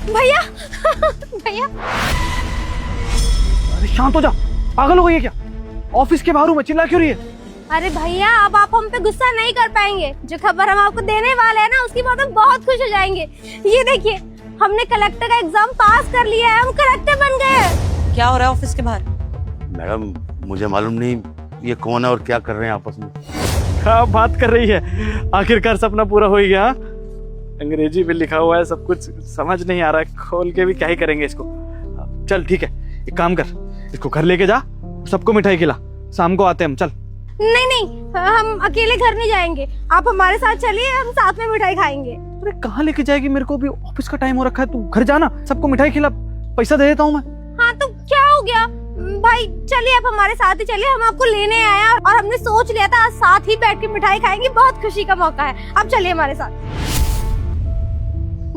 भैया भैया अरे शांत हो जा, पागल हो गई है क्या? ऑफिस के बाहर हूँ मैं, चिल्ला क्यों रही है? अरे भैया अब आप हम पे गुस्सा नहीं कर पाएंगे। जो खबर हम आपको देने वाले हैं ना, उसकी बात हम बहुत खुश हो जाएंगे। ये देखिए, हमने कलेक्टर का एग्जाम पास कर लिया है, हम कलेक्टर बन गए हैं। क्या हो रहा है ऑफिस के बाहर? मैडम मुझे मालूम नहीं ये कौन है और क्या कर रहे हैं आपस में। क्या बात कर रही है? आखिरकार सपना पूरा हो ही गया। अंग्रेजी में लिखा हुआ है, सब कुछ समझ नहीं आ रहा है, खोल के भी क्या ही करेंगे इसको। चल ठीक है, एक काम कर, इसको घर लेके जा, सबको मिठाई खिला, शाम को आते हैं हम। चल। नहीं नहीं, हम अकेले घर नहीं जाएंगे, आप हमारे साथ चलिए, हम साथ में मिठाई खाएंगे। अरे कहाँ लेके जाएगी? मेरे को भी ऑफिस का टाइम हो रखा है, तू घर जाना, सबको मिठाई खिला, पैसा दे देता हूँ मैं। हाँ तो क्या हो गया भाई, चलिए आप हमारे साथ ही चलिए, हम आपको लेने आए हैं और हमने सोच लिया था आज साथ ही बैठ के मिठाई खाएंगे, बहुत खुशी का मौका है। आप चलिए हमारे साथ।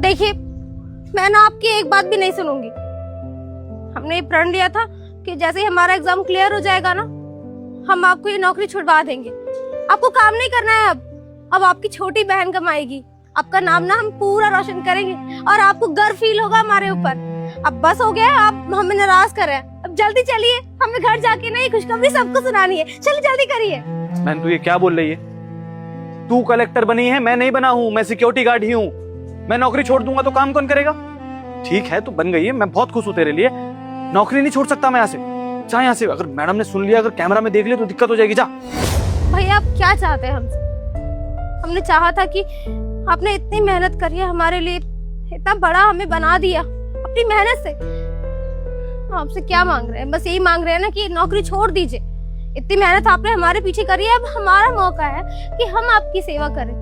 देखिए, मैं ना आपकी एक बात भी नहीं सुनूंगी। हमने ये प्रण लिया था कि जैसे ही हमारा एग्जाम क्लियर हो जाएगा ना, हम आपको ये नौकरी छुड़वा देंगे। आपको काम नहीं करना है अब आपकी छोटी बहन कमाएगी, आपका नाम ना हम पूरा रोशन करेंगे और आपको गर्व फील होगा हमारे ऊपर। अब बस हो गया, आप हमें नाराज कर रहे हैं, अब जल्दी चलिए, हमें घर जाके नहीं खुशखबरी सबको सुनानी है। चलिए जल्दी करिए। बहन तू ये क्या बोल रही है? तू कलेक्टर बनी है, मैं नहीं बना हूँ, मैं सिक्योरिटी गार्ड ही हूँ। मैं नौकरी छोड़ दूंगा तो काम कौन करेगा? ठीक है तू बन गई है, मैं बहुत खुश हूँ तेरे लिए, नौकरी नहीं छोड़ सकता मैं यहाँ से। जा यहाँ से, अगर मैडम ने सुन लिया, अगर कैमरा में देख लिया तो दिक्कत हो जाएगी। जा। भैया आप क्या चाहते हैं हमसे? हमने चाहा था कि आपने इतनी मेहनत करी है हमारे लिए, इतना बड़ा हमें बना दिया अपनी मेहनत से। आपसे क्या मांग रहे हैं? बस यही मांग रहे हैं ना कि नौकरी छोड़ दीजिए। इतनी मेहनत आपने हमारे पीछे करी है, अब हमारा मौका है कि हम आपकी सेवा करें,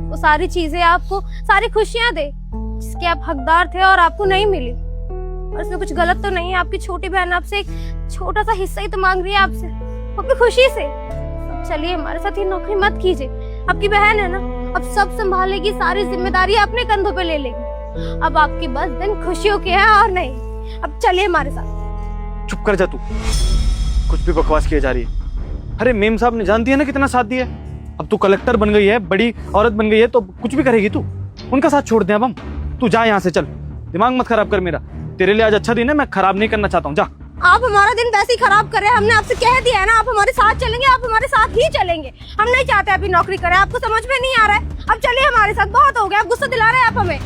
वो सारी चीजें आपको, सारी खुशियां दे जिसके आप हकदार थे और आपको नहीं मिली। और इसमें कुछ गलत तो नहीं है, आपकी छोटी बहन आपसे एक छोटा सा हिस्सा ही तो मांग रही है आपसे, अपनी खुशी से। चलिए हमारे साथ ये नौकरी मत कीजिए, आपकी बहन है ना, अब सब संभालेगी, सारी जिम्मेदारी अपने कंधों पे ले लेगी। अब आपकी बस दिन खुशियों के हैं और नहीं। अब चलिए हमारे साथ। चुप कर जा तू, कुछ भी बकवास किए जा रही है। अरे मेम साहब ने जानती है ना कितना साथ दिया है। अब तू कलेक्टर बन गई है, बड़ी औरत बन गई है, तो कुछ भी करेगी तू। उनका साथ छोड़ दे अब हम। तू जा यहाँ से, चल, दिमाग मत खराब कर मेरा। तेरे लिए आज अच्छा दिन है, मैं खराब नहीं करना चाहता हूँ। जा। आप हमारा दिन वैसे ही खराब कर रहे हैं, हमने आपसे कह दिया है ना, आप हमारे साथ चलेंगे, आप हमारे साथ ही चलेंगे। हम नहीं चाहते आप नौकरी करें, आपको समझ में नहीं आ रहा है। अब चलिए हमारे साथ, बहुत हो गया, आप गुस्सा दिला रहे हैं आप हमें।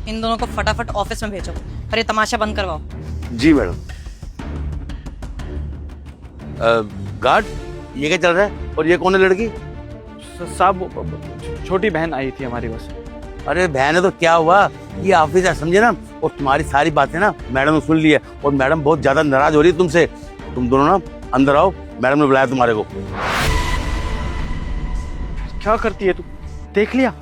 इन दोनों को फटाफट ऑफिस में भेजो और ये तमाशा बंद करवाओ। जी मैडम। गार्ड, ये क्या चल रहा है और ये कौन है लड़की? साहब छोटी बहन आई थी हमारी बस। अरे बहन है तो क्या हुआ, ये ऑफिस है समझे ना, और तुम्हारी सारी बातें ना मैडम ने सुन ली है और मैडम बहुत ज्यादा नाराज हो रही है तुमसे। तुम दोनों ना अंदर आओ, मैडम ने बुलाया तुम्हारे को। क्या करती है तू? देख लिया,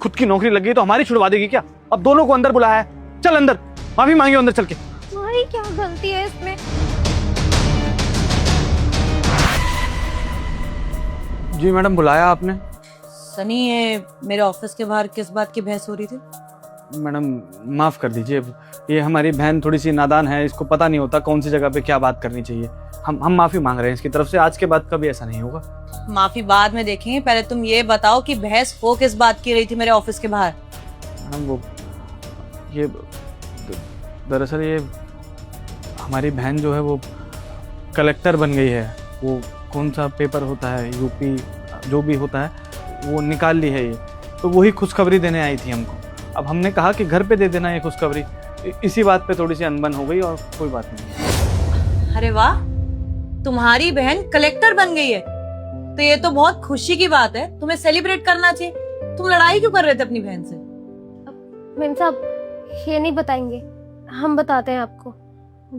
खुद की नौकरी लग गई तो हमारी छुड़वा देगी क्या? अब दोनों को अंदर बुलाया है, चल अंदर, माफी मांगियो अंदर चल के। हमारी क्या गलती है इसमें? जी मैडम, बुलाया आपने? सनी, ये मेरे ऑफिस के बाहर किस बात की बहस हो रही थी? मैडम माफ कर दीजिए, ये हमारी बहन थोड़ी सी नादान है, इसको पता नहीं होता कौन सी जगह पे क्या बात करनी चाहिए। हम माफी मांग रहे हैं इसकी तरफ से, आज के बाद कभी ऐसा नहीं होगा। माफी बाद में देखेंगे, पहले तुम ये बताओ कि बहस हो किस बात की रही थी मेरे ऑफिस के बाहर? मैडम वो ये दरअसल ये हमारी बहन जो है वो कलेक्टर बन गई है। वो कौन सा पेपर होता है, यूपी जो भी होता है, वो निकाल ली है ये, तो वही खुशखबरी देने आई थी हमको। अब हमने कहा कि घर पे दे देना ये खुशखबरी, इसी बात पे थोड़ी सी अनबन हो गई और कोई बात नहीं। अरे वाह, तुम्हारी बहन कलेक्टर बन गई है तो ये तो बहुत खुशी की बात है, तुम्हें सेलिब्रेट करना चाहिए। तुम लड़ाई क्यों कर रहे थे अपनी बहन से? मेम साहब ये नहीं बताएंगे, हम बताते हैं आपको।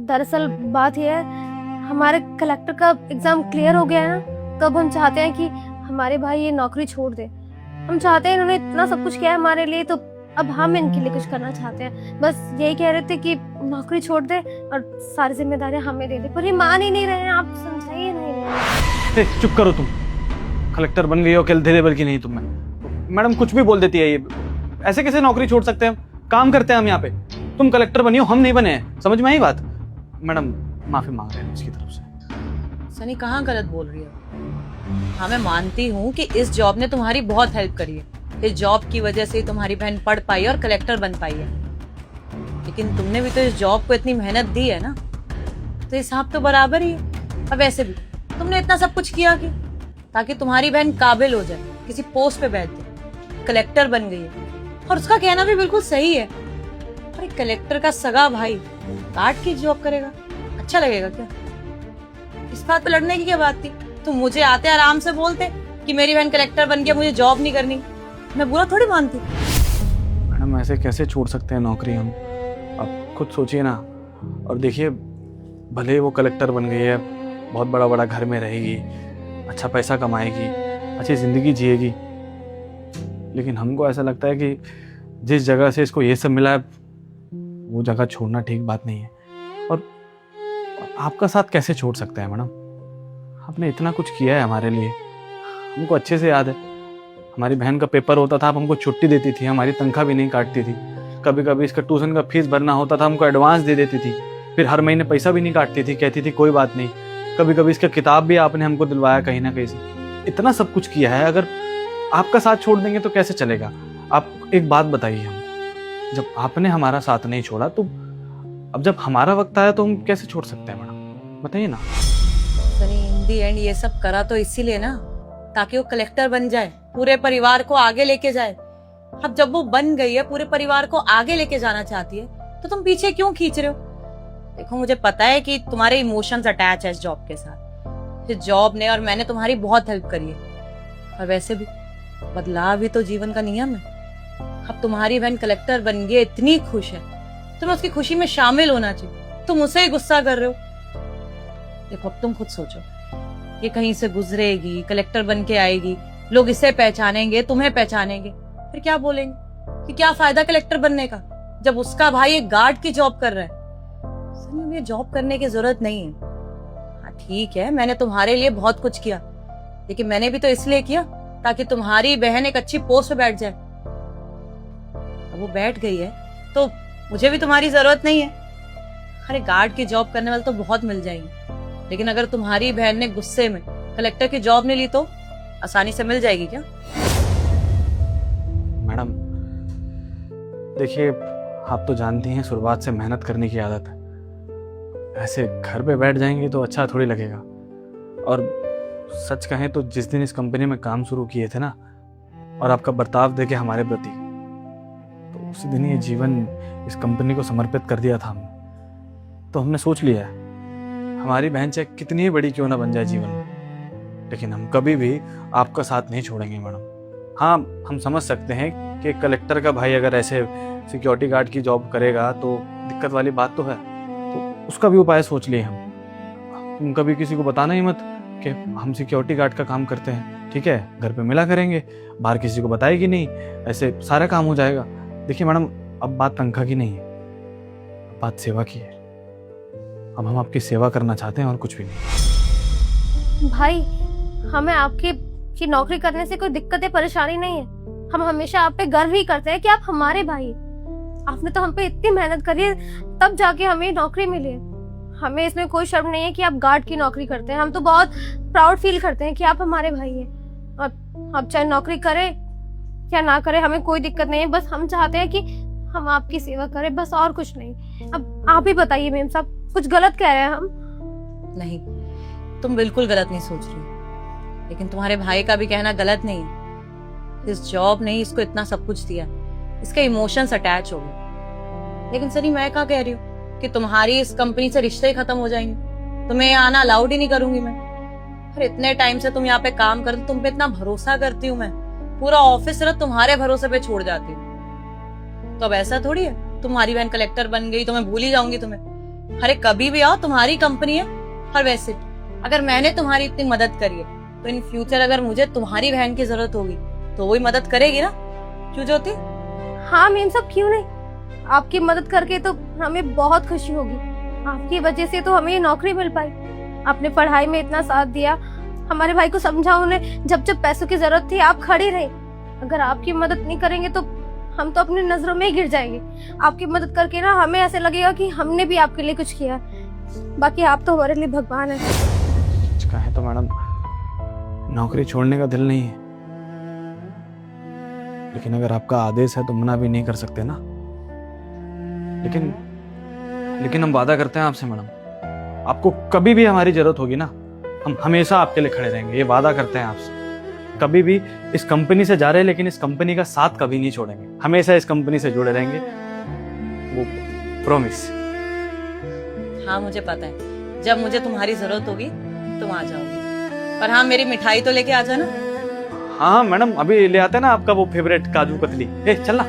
दरअसल बात यह है, हमारे कलेक्टर का एग्जाम क्लियर हो गया है ना, तो अब हम चाहते हैं कि हमारे भाई ये नौकरी छोड़ दे। हम चाहते हैं, इन्होंने इतना सब कुछ किया है हमारे लिए, तो अब हम इनके लिए कुछ करना चाहते हैं। बस यही कह रहे थे कि नौकरी छोड़ दे और सारी जिम्मेदारियां हमें दे दे, पर ये मान ही नहीं रहे हैं, आप समझाइए नहीं। चुप करो तुम, कलेक्टर बन गई हो अकेले लेवल की नहीं तुम। मैडम कुछ भी बोल देती है ये, ऐसे कैसे नौकरी छोड़ सकते हैं? काम करते हैं हम यहाँ पे, तुम कलेक्टर बनी हो, हम नहीं बने हैं, समझ में आई बात? मैडम माफी मांग रहे हैं इसकी तरफ से। सनी कहाँ गलत बोल रही है? हाँ मैं मानती हूँ कि इस जॉब ने तुम्हारी बहुत हेल्प करी है, इस जॉब की वजह से ही तुम्हारी बहन पढ़ पाई और कलेक्टर बन पाई है, लेकिन तुमने भी तो इस जॉब को इतनी मेहनत दी है ना, तो हिसाब तो बराबर ही है। अब वैसे भी तुमने इतना सब कुछ किया कि ताकि तुम्हारी बहन काबिल हो जाए, किसी पोस्ट पे बैठ जाए, कलेक्टर बन गई है। और उसका कहना भी बिल्कुल सही है। अरे कलेक्टर का सगा भाई गार्ड की जॉब करेगा, अच्छा लगेगा क्या? इस बात पे लड़ने की क्या बात थी? तुम मुझे आते आराम से बोलते कि मेरी बहन कलेक्टर बन गया, मुझे जॉब नहीं करनी, मैं बुरा थोड़ी मानती। मैडम ऐसे कैसे छोड़ सकते हैं नौकरी हम? आप खुद सोचिए ना। और देखिए, भले ही वो कलेक्टर बन गई है, बहुत बड़ा बड़ा घर में रहेगी, अच्छा पैसा कमाएगी, अच्छी ज़िंदगी जिएगी, लेकिन हमको ऐसा लगता है कि जिस जगह से इसको ये सब मिला है वो जगह छोड़ना ठीक बात नहीं है। और आपका साथ कैसे छोड़ सकते हैं मैडम? आपने इतना कुछ किया है हमारे लिए, हमको अच्छे से याद है। हमारी बहन का पेपर होता था, आप हमको छुट्टी देती थी, हमारी तनख्वाह भी नहीं काटती थी। कभी कभी इसका ट्यूशन का फीस भरना होता था, हमको एडवांस दे देती थी, फिर हर महीने पैसा भी नहीं काटती थी, कहती थी कोई बात नहीं। कभी कभी इसका किताब भी आपने हमको दिलवाया कहीं ना कहीं से। इतना सब कुछ किया है, अगर आपका साथ छोड़ देंगे तो कैसे चलेगा? आप एक बात बताइए हमको, जब आपने हमारा साथ नहीं छोड़ा तो अब जब हमारा वक्त आया तो हम कैसे छोड़ सकते हैं मैडम? बताइए ना। सनी, इन दी एंड ये सब करा तो इसीलिए ना, ताकि वो कलेक्टर बन जाए, पूरे परिवार को आगे लेके जाए। अब जब वो बन गई है, पूरे परिवार को आगे लेके जाना चाहती है, तो तुम पीछे क्यों खींच रहे हो? देखो, मुझे पता है कि तुम्हारे इमोशंस अटैच है इस जॉब के साथ। इस जॉब ने और मैंने तुम्हारी बहुत हेल्प करी है, और वैसे भी बदलाव भी तो जीवन का नियम है। अब तुम्हारी बहन कलेक्टर बन गई, इतनी खुश है, तुम्हें उसकी खुशी में शामिल होना चाहिए। तुम उसे ही गुस्सा कर रहे हो। देखो, अब तुम खुद सोचो, ये कहीं से गुजरेगी, कलेक्टर बन के आएगी, लोग इसे पहचानेंगे, तुम्हें पहचानेंगे, फिर क्या बोलेंगे कि क्या फायदा कलेक्टर बनने का, जब उसका भाई एक गार्ड की जॉब कर रहा है। सनी, ये जॉब करने की जरूरत नहीं है। हाँ ठीक है, मैंने तुम्हारे लिए बहुत कुछ किया, लेकिन मैंने भी तो इसलिए किया ताकि तुम्हारी बहन एक अच्छी पोस्ट पे बैठ जाए। अब वो बैठ गई है तो मुझे भी तुम्हारी जरूरत नहीं है। अरे गार्ड की जॉब करने वाले तो बहुत मिल जाएंगे, लेकिन अगर तुम्हारी बहन ने गुस्से में कलेक्टर की जॉब नहीं ली तो आसानी से मिल जाएगी क्या? मैडम देखिए, आप तो जानती हैं शुरुआत से मेहनत करने की आदत है। ऐसे घर पे बैठ जाएंगे तो अच्छा थोड़ी लगेगा। और सच कहें तो जिस दिन इस कंपनी में काम शुरू किए थे ना, और आपका बर्ताव देखे हमारे प्रति, तो उसी दिन ये जीवन इस कंपनी को समर्पित कर दिया था हमने। तो हमने सोच लिया है, हमारी बहन चाहे कितनी ही बड़ी क्यों ना बन जाए जीवन में, लेकिन हम कभी भी आपका साथ नहीं छोड़ेंगे मैडम। हाँ, हम समझ सकते हैं कि कलेक्टर का भाई अगर ऐसे सिक्योरिटी गार्ड की जॉब करेगा तो दिक्कत वाली बात तो है, तो उसका भी उपाय सोच लिए हम। तुम कभी किसी को बताना ही मत कि हम सिक्योरिटी गार्ड का काम करते हैं, ठीक है? घर पे मिला करेंगे, बाहर किसी को बताएगी नहीं, ऐसे सारा काम हो जाएगा। देखिए मैडम, अब बात तनख्वाह की नहीं है, अब बात सेवा की है। अब हम आपकी सेवा करना चाहते हैं और कुछ भी नहीं। भाई, हमें आपकी की नौकरी करने से कोई दिक्कत या परेशानी नहीं है। हम हमेशा आप पे गर्व ही करते हैं कि आप हमारे भाई हैं। आपने तो हम पे इतनी मेहनत करी है, तब जाके हमें नौकरी मिली है। हमें इसमें कोई शर्म नहीं है कि आप गार्ड की नौकरी करते हैं। हम तो बहुत प्राउड फील करते हैं कि आप हमारे भाई हैं। और आप चाहे नौकरी करें या ना करें, हमें कोई दिक्कत नहीं है। बस हम चाहते हैं कि हम आपकी सेवा करें, बस और कुछ नहीं। अब आप ही बताइए मेम साहब, कुछ गलत कह रहे हैं हम? नहीं, तुम बिल्कुल गलत नहीं सोच रही, लेकिन तुम्हारे भाई का भी कहना गलत नहीं है। इस जॉब ने इसको इतना सब कुछ दिया, इसके इमोशंस अटैच हो गए। लेकिन सनी, मैं क्या कह रही हूँ कि तुम्हारी इस कंपनी से रिश्ते ही खत्म हो जाएंगे, तुम्हें यहाँ आना अलाउड ही नहीं करूंगी मैं। अरे इतने टाइम से तुम यहाँ पे काम करते, तुम पे इतना भरोसा करती हूँ मैं, पूरा ऑफिस सिर्फ तुम्हारे भरोसे पे छोड़ जाती हूँ। तो अब ऐसा थोड़ी है तुम्हारी बहन कलेक्टर बन गई तो मैं भूल ही जाऊंगी तुम्हें। अरे कभी भी आओ, तुम्हारी कंपनी है। और वैसे अगर मैंने तुम्हारी इतनी मदद करी है, तो इन फ्यूचर अगर मुझे तुम्हारी बहन की जरूरत होगी तो वही मदद करेगी ना, क्यों ज्योति? हाँ मेम साहब, क्यों नहीं। आपकी मदद करके तो हमें बहुत खुशी होगी। आपकी वजह से तो हमें ये नौकरी मिल पाई। आपने पढ़ाई में इतना साथ दिया, हमारे भाई को समझा, उन्हें जब जब पैसों की जरूरत थी आप खड़ी रहे। अगर आपकी मदद नहीं करेंगे तो हम तो अपनी नजरों में ही गिर जाएंगे। आपकी मदद करके ना हमें ऐसे लगेगा कि हमने भी आपके लिए कुछ किया। बाकी आप तो हमारे लिए भगवान है। सच कहें तो मैडम, नौकरी छोड़ने का दिल नहीं है, लेकिन अगर आपका आदेश है तो मना भी नहीं कर सकते ना। लेकिन हम वादा करते हैं आपसे मैडम, आपको कभी भी हमारी जरूरत होगी ना, हम हमेशा आपके लिए खड़े रहेंगे, ये वादा करते हैं आपसे। कभी भी इस कंपनी से जा रहे हैं लेकिन इस कंपनी का साथ कभी नहीं छोड़ेंगे, हमेशा इस कंपनी से जुड़े रहेंगे, वो प्रॉमिस। हाँ मुझे पता है, जब मुझे तुम्हारी जरूरत होगी तुम आ जाओगी, पर हाँ मेरी मिठाई तो लेके आ जाना। हाँ मैडम, अभी ले आते हैं ना आपका वो फेवरेट काजू कतली। ए चल ना।